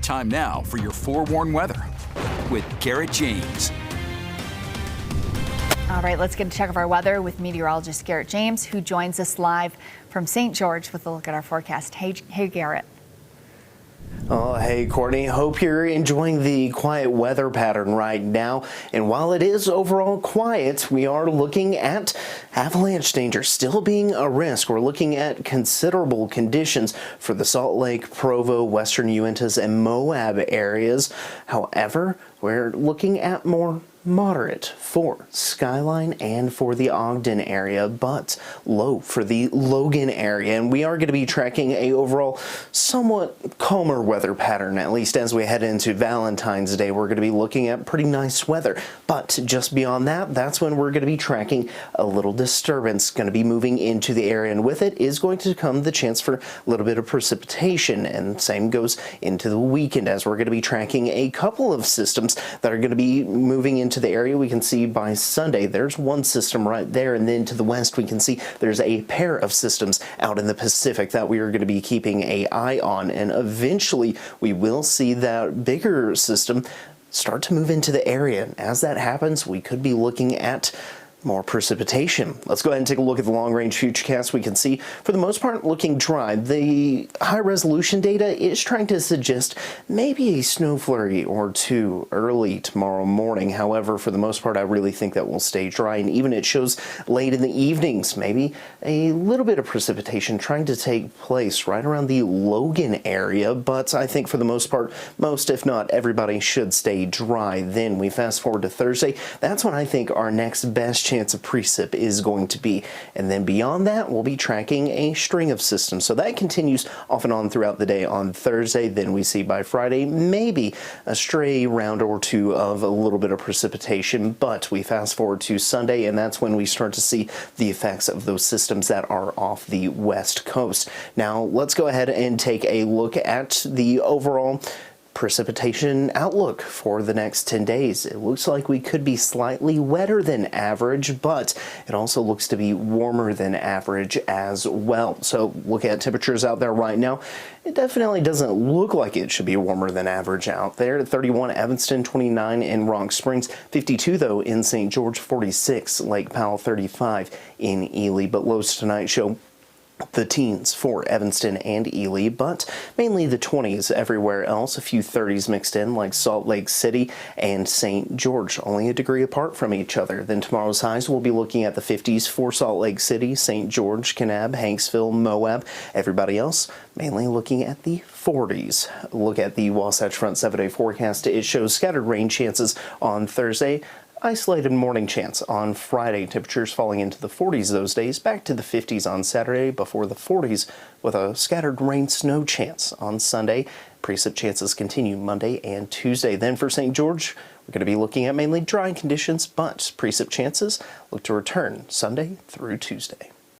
Time now for your forewarned weather with Garrett James. All right, let's get a check of our weather with meteorologist Garrett James, who joins us live from St. George with a look at our forecast. Hey Garrett. Oh, hey, Courtney. Hope you're enjoying the quiet weather pattern right now. And while it is overall quiet, we are looking at avalanche danger still being a risk. We're looking at considerable conditions for the Salt Lake, Provo, Western Uintas, and Moab areas. However, we're looking at more moderate for Skyline and for the Ogden area, but low for the Logan area. And we are going to be tracking a overall somewhat calmer weather pattern, at least as we head into Valentine's Day. We're going to be looking at pretty nice weather, but just beyond that, that's when we're going to be tracking a little disturbance going to be moving into the area, and with it is going to come the chance for a little bit of precipitation, and same goes into the weekend as we're going to be tracking a couple of systems that are going to be moving into the area. We can see by Sunday there's one system right there, and then to the west we can see there's a pair of systems out in the Pacific that we are going to be keeping an eye on, and eventually we will see that bigger system start to move into the area. And as that happens, we could be looking at more precipitation. Let's go ahead and take a look at the long-range futurecast. We can see, for the most part, looking dry. The high-resolution data is trying to suggest maybe a snow flurry or two early tomorrow morning. However, for the most part, I really think that will stay dry, and even it shows late in the evenings, maybe a little bit of precipitation trying to take place right around the Logan area, but I think for the most part, most, if not everybody, should stay dry. Then we fast forward to Thursday. That's when I think our next best chance of precip is going to be, and then beyond that we'll be tracking a string of systems, so that continues off and on throughout the day on Thursday. Then we see by Friday maybe a stray round or two of a little bit of precipitation, but we fast forward to Sunday, and that's when we start to see the effects of those systems that are off the west coast. Now let's go ahead and take a look at the overall precipitation outlook for the next 10 days. It looks like we could be slightly wetter than average, but it also looks to be warmer than average as well. So look at temperatures out there right now. It definitely doesn't look like it should be warmer than average out there. 31 Evanston, 29 in Rock Springs, 52 though in St. George, 46 Lake Powell, 35 in Ely. But lows tonight show the teens for Evanston and Ely, but mainly the 20s everywhere else. A few 30s mixed in like Salt Lake City and St. George, only a degree apart from each other. Then tomorrow's highs we'll be looking at the 50s for Salt Lake City, St. George, Kanab, Hanksville, Moab. Everybody else mainly looking at the 40s. Look at the Wasatch Front 7-day forecast. It shows scattered rain chances on Thursday. Isolated morning chance on Friday. Temperatures falling into the 40s those days, back to the 50s on Saturday, before the 40s with a scattered rain snow chance on Sunday. Precip chances continue Monday and Tuesday. Then for St. George, we're going to be looking at mainly dry conditions, but precip chances look to return Sunday through Tuesday.